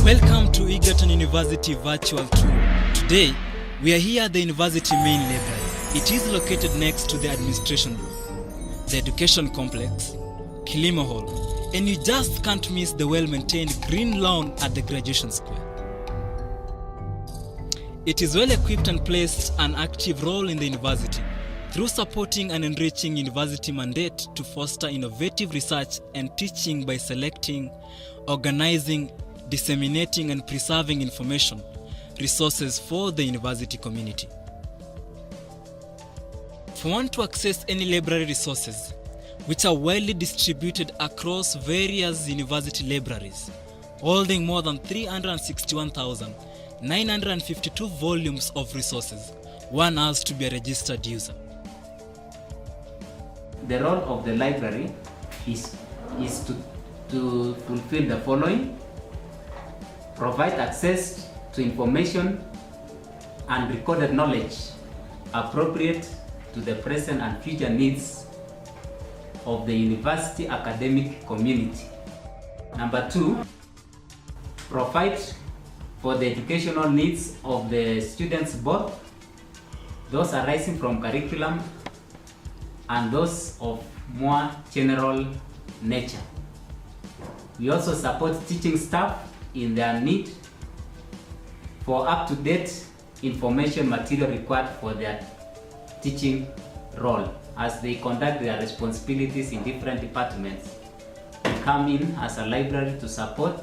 Welcome to Egerton University Virtual Tour. Today, we are here at the University Main Library. It is located next to the Administration Block, the Education Complex, Kilimo Hall, and you just can't miss the well-maintained green lawn at the Graduation Square. It is well equipped and plays an active role in the university through supporting and enriching university mandate to foster innovative research and teaching by selecting, organizing, disseminating and preserving information resources for the university community. For one to access any library resources, which are widely distributed across various university libraries, holding more than 361,952 volumes of resources, one has to be a registered user. The role of the library is to fulfill the following: provide access to information and recorded knowledge appropriate to the present and future needs of the university academic community. Number 2, provide for the educational needs of the students, both those arising from curriculum and those of more general nature. We also support teaching staff in their need for up-to-date information material required for their teaching role as they conduct their responsibilities in different departments. We come in as a library to support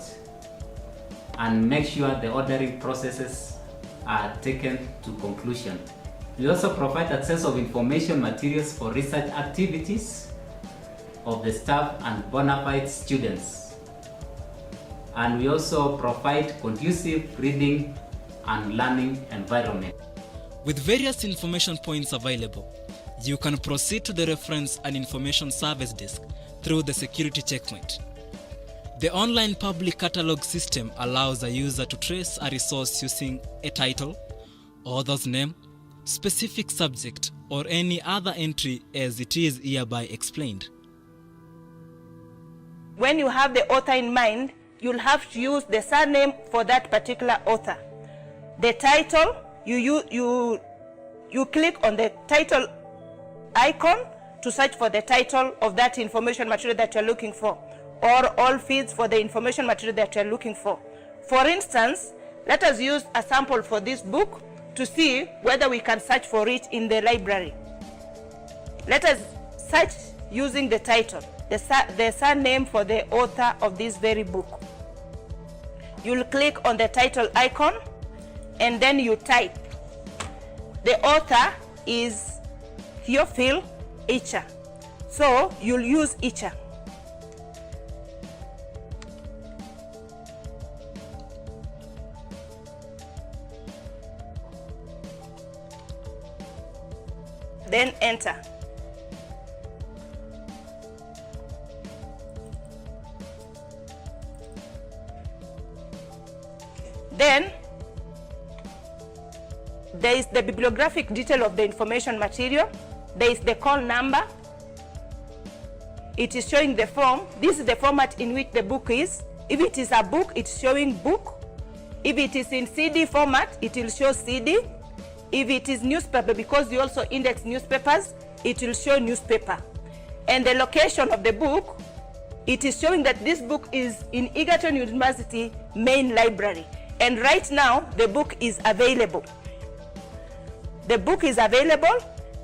and make sure the ordering processes are taken to conclusion. We also provide access of information materials for research activities of the staff and bona fide students. And we also provide conducive reading and learning environment. With various information points available, you can proceed to the Reference and Information Service Desk through the security checkpoint. The online public catalog system allows a user to trace a resource using a title, author's name, specific subject, or any other entry as it is hereby explained. When you have the author in mind, you'll have to use the surname for that particular author. The title, you click on the title icon to search for the title of that information material that you're looking for, or all feeds for the information material that you're looking for. For instance, let us use a sample for this book to see whether we can search for it in the library. Let us search using the title, the surname for the author of this very book. You'll click on the title icon and then you type. The author is Theophil Echer, so you'll use Echer. Then enter. Then there is the bibliographic detail of the information material. There is the call number. It is showing the form. This is the format in which the book is. If it is a book, it's showing book. If it is in CD format, it will show CD. If it is newspaper, because you also index newspapers, it will show newspaper. And the location of the book, it is showing that this book is in Egerton University Main Library. And right now, the book is available. The book is available.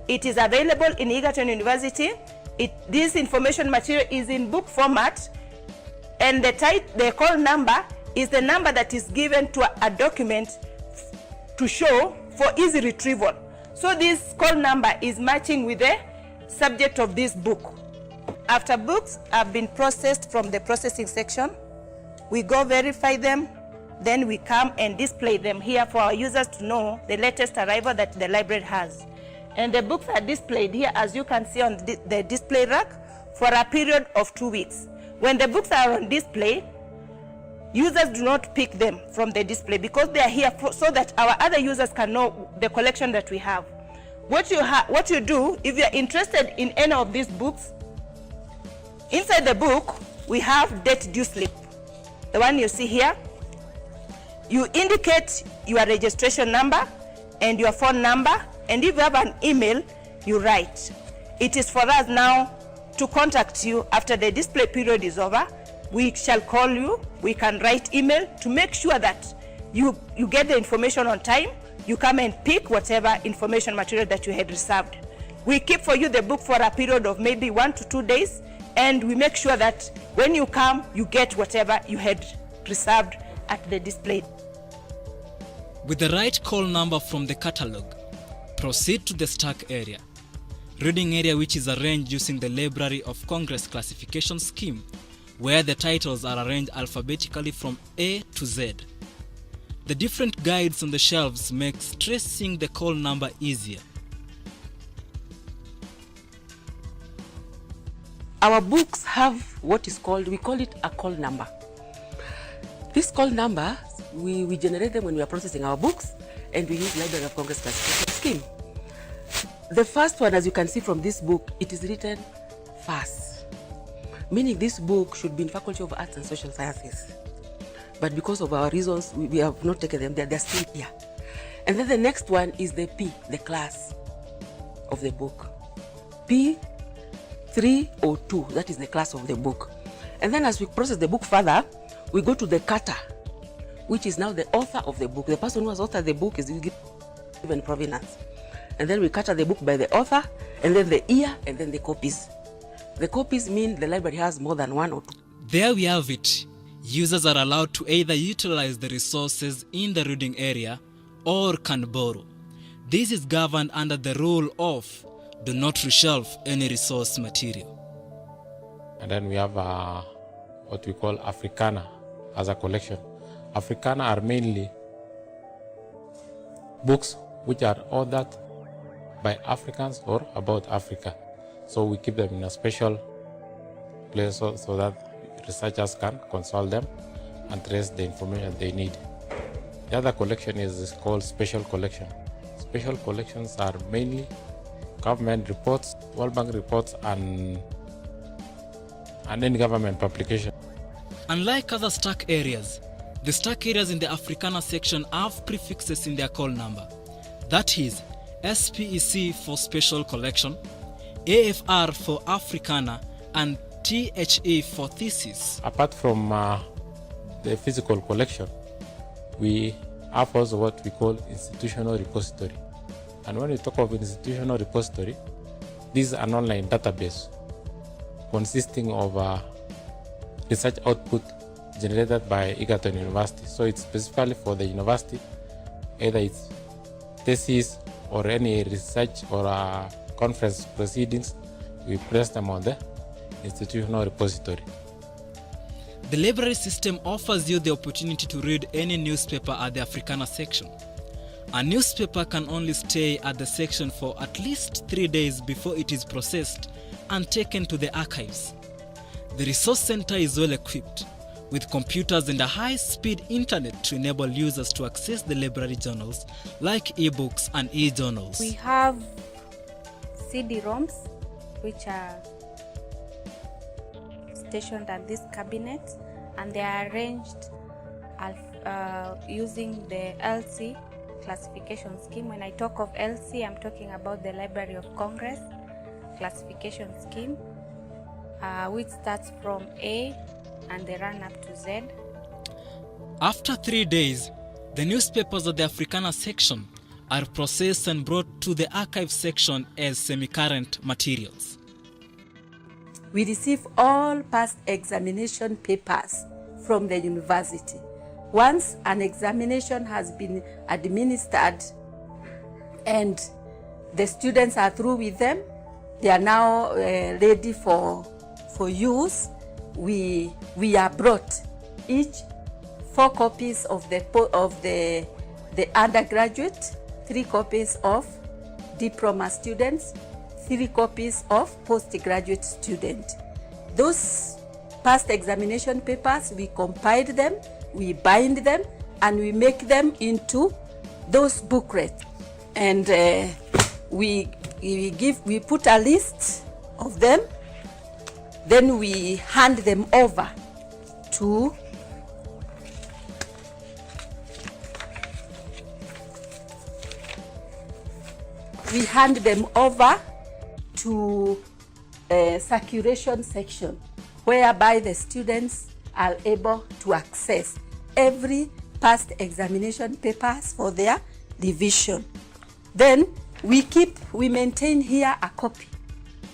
It is available in Egerton University. This information material is in book format. And the call number is the number that is given to a document to show for easy retrieval. So this call number is matching with the subject of this book. After books have been processed from the processing section, we go verify them, then we come and display them here for our users to know the latest arrival that the library has. And the books are displayed here, as you can see on the display rack, for a period of 2 weeks. When the books are on display, users do not pick them from the display because they are here so that our other users can know the collection that we have. What you do, if you are interested in any of these books, inside the book, we have date due slip. The one you see here. You indicate your registration number and your phone number, and if you have an email, you write. It is for us now to contact you after the display period is over. We shall call you, we can write email to make sure that you get the information on time, you come and pick whatever information material that you had reserved. We keep for you the book for a period of maybe 1 to 2 days, and we make sure that when you come, you get whatever you had reserved at the display. With the right call number from the catalog, proceed to the stack area. Reading area, which is arranged using the Library of Congress classification scheme, where the titles are arranged alphabetically from A to Z. The different guides on the shelves makes tracing the call number easier. Our books have what is called, we call it a call number. This call number, we generate them when we are processing our books, and we use Library of Congress classification scheme. The first one, as you can see from this book, it is written first, meaning this book should be in Faculty of Arts and Social Sciences. But because of our reasons, we have not taken them there, they're still here. And then the next one is the P, the class of the book. P302, that is the class of the book. And then as we process the book further, we go to the cutter, which is now the author of the book. The person who has authored the book is given provenance. And then we cutter the book by the author, and then the year, and then the copies. The copies mean the library has more than 1 or 2. There we have it. Users are allowed to either utilize the resources in the reading area or can borrow. This is governed under the rule of do not reshelve any resource material. And then we have what we call Africana as a collection. Africana are mainly books which are authored by Africans or about Africa. So we keep them in a special place so that researchers can consult them and trace the information they need. The other collection is called special collection. Special collections are mainly government reports, World Bank reports, and any government publication. Unlike other stack areas, the stack areas in the Africana section have prefixes in their call number. That is SPEC for special collection, AFR for Africana, and THE for thesis. Apart from the physical collection, we have also what we call institutional repository. And when we talk of institutional repository, this is an online database consisting of research output generated by Egerton University. So it's specifically for the university, either it's thesis or any research or conference proceedings, we place them on the institutional repository. The library system offers you the opportunity to read any newspaper at the Africana section. A newspaper can only stay at the section for at least 3 days before it is processed and taken to the archives. The resource center is well equipped with computers and a high-speed internet to enable users to access the library journals like ebooks and e-journals. We have CD-ROMs which are stationed at this cabinet, and they are arranged using the LC classification scheme. When I talk of LC, I'm talking about the Library of Congress classification scheme, which starts from A and they run up to Z. After 3 days, the newspapers of the Africana section are processed and brought to the archive section as semi-current materials. We receive all past examination papers from the university. Once an examination has been administered and the students are through with them, they are now ready for use, we are brought each 4 copies of the undergraduate, 3 copies of diploma students, 3 copies of postgraduate students. Those past examination papers, we compile them, we bind them, and we make them into those booklets. And we put a list of them, then we hand them over to we hand them over to a circulation section, whereby the students are able to access every past examination papers for their revision. Then we maintain here a copy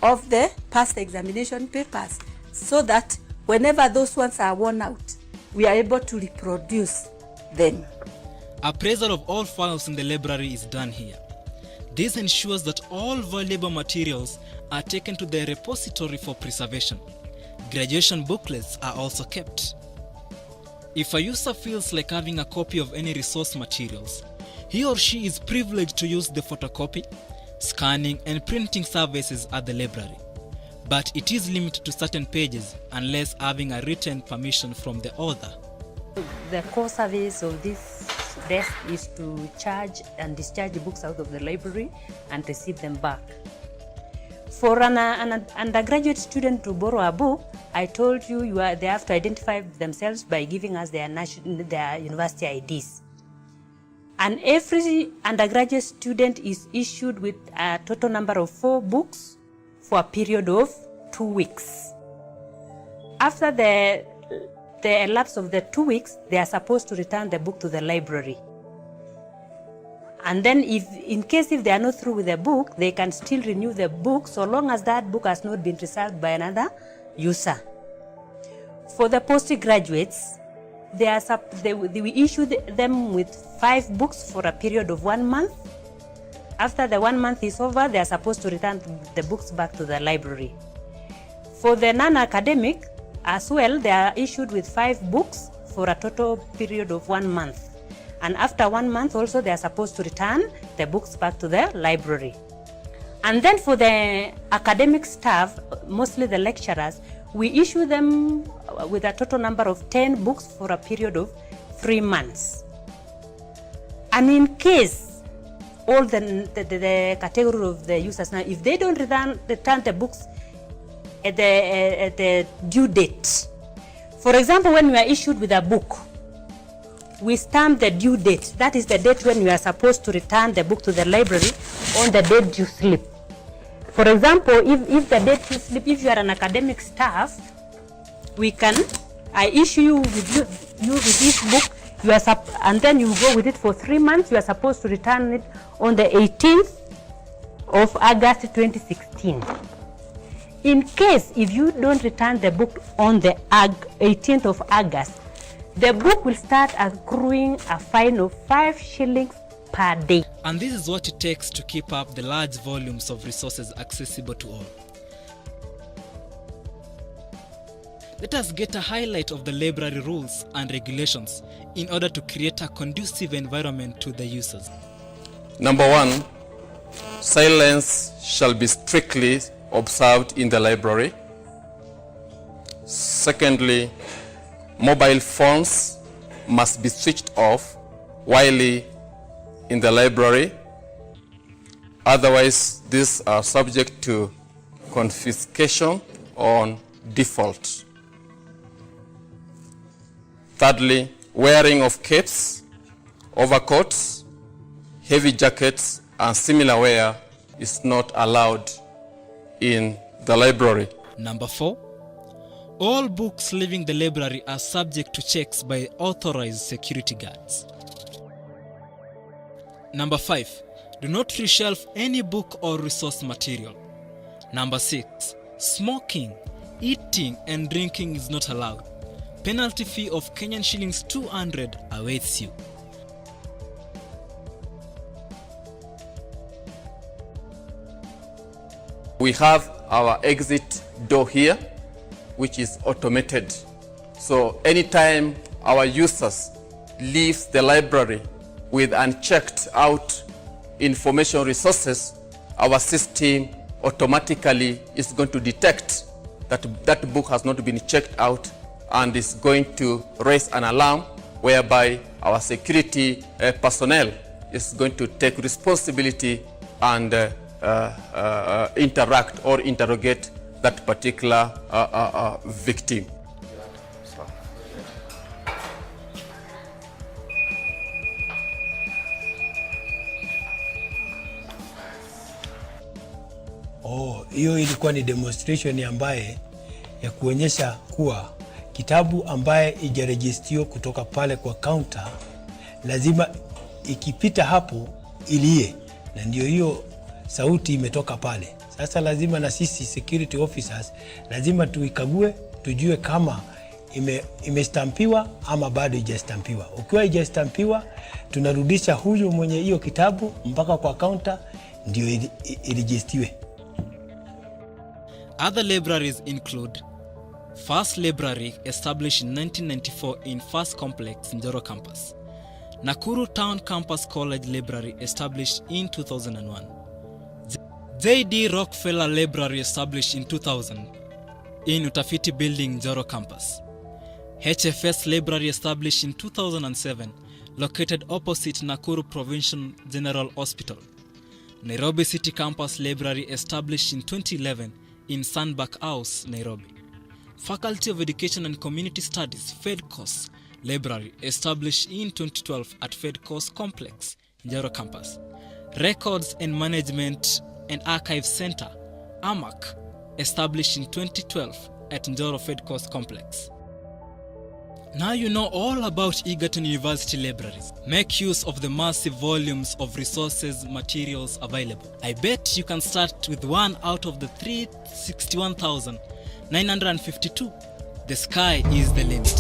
of the past examination papers, so that whenever those ones are worn out, we are able to reproduce them. Appraisal of all files in the library is done here. This ensures that all valuable materials are taken to the repository for preservation. Graduation booklets are also kept. If a user feels like having a copy of any resource materials, he or she is privileged to use the photocopy, scanning and printing services at the library. But it is limited to certain pages unless having a written permission from the author. The core service of this desk is to charge and discharge the books out of the library and receive them back. For an undergraduate student to borrow a book, I told you, they have to identify themselves by giving us their university IDs. And every undergraduate student is issued with a total number of 4 books for a period of 2 weeks. After the elapse of the 2 weeks, they are supposed to return the book to the library. And then in case they are not through with the book, they can still renew the book so long as that book has not been reserved by another user. For the postgraduates, we issue them with 5 books for a period of 1 month. After the 1 month is over, they are supposed to return the books back to the library. For the non-academic as well, they are issued with 5 books for a total period of 1 month. And after 1 month also, they are supposed to return the books back to the library. And then for the academic staff, mostly the lecturers, we issue them with a total number of 10 books for a period of 3 months. And in case all the category of the users, now if they don't return the books at the due date, for example, when we are issued with a book, we stamp the due date. That is the date when we are supposed to return the book to the library on the date due slip. For example, if the date due slip, if you are an academic staff, I issue you with this book, and then you go with it for 3 months. You are supposed to return it on the 18th of August 2016. In case if you don't return the book on the 18th of August, the book will start accruing a fine of 5 shillings per day. And this is what it takes to keep up the large volumes of resources accessible to all. Let us get a highlight of the library rules and regulations in order to create a conducive environment to the users. Number 1, silence shall be strictly observed in the library. Secondly, mobile phones must be switched off while in the library. Otherwise, these are subject to confiscation on default. Thirdly, wearing of capes, overcoats, heavy jackets, and similar wear is not allowed in the library. Number 4, all books leaving the library are subject to checks by authorized security guards. Number 5, do not reshelf any book or resource material. Number 6, smoking, eating and drinking is not allowed. Penalty fee of Kenyan shillings 200 awaits you. We have our exit door here, which is automated. So anytime our users leave the library with unchecked out information resources, our system automatically is going to detect that that book has not been checked out and is going to raise an alarm whereby our security personnel is going to take responsibility and interact or interrogate that particular victim. hiyo ilikuwa ni demonstration ambaye ya kuonyesha kuwa kitabu ambaye ijarejistiwa kutoka pale kwa counter lazima ikipita hapo ilie, na ndio hiyo sauti imetoka pale. Sasa lazima na sisi security officers lazima tuikague, tujue kama imestampiwa ama bado haijastampiwa. Ukiwa haijastampiwa, tunarudisha huyo mwenye hiyo kitabu mpaka kwa counter ndio irejistiwe. Other libraries include First Library, established in 1994 in First Complex, Njoro Campus. Nakuru Town Campus College Library, established in 2001. J.D. Rockefeller Library, established in 2000 in Utafiti Building, Njoro Campus. HFS Library, established in 2007, located opposite Nakuru Provincial General Hospital. Nairobi City Campus Library, established in 2011 in Sandbach House, Nairobi. Faculty of Education and Community Studies FEDCOS Library, established in 2012 at FEDCOS Complex, Njoro Campus. Records and Management and Archive Center AMAC, established in 2012 at Njoro FEDCOS Complex. Now you know all about Egerton University libraries. Make use of the massive volumes of resources, materials available. I bet you can start with one out of the 361,952. The sky is the limit.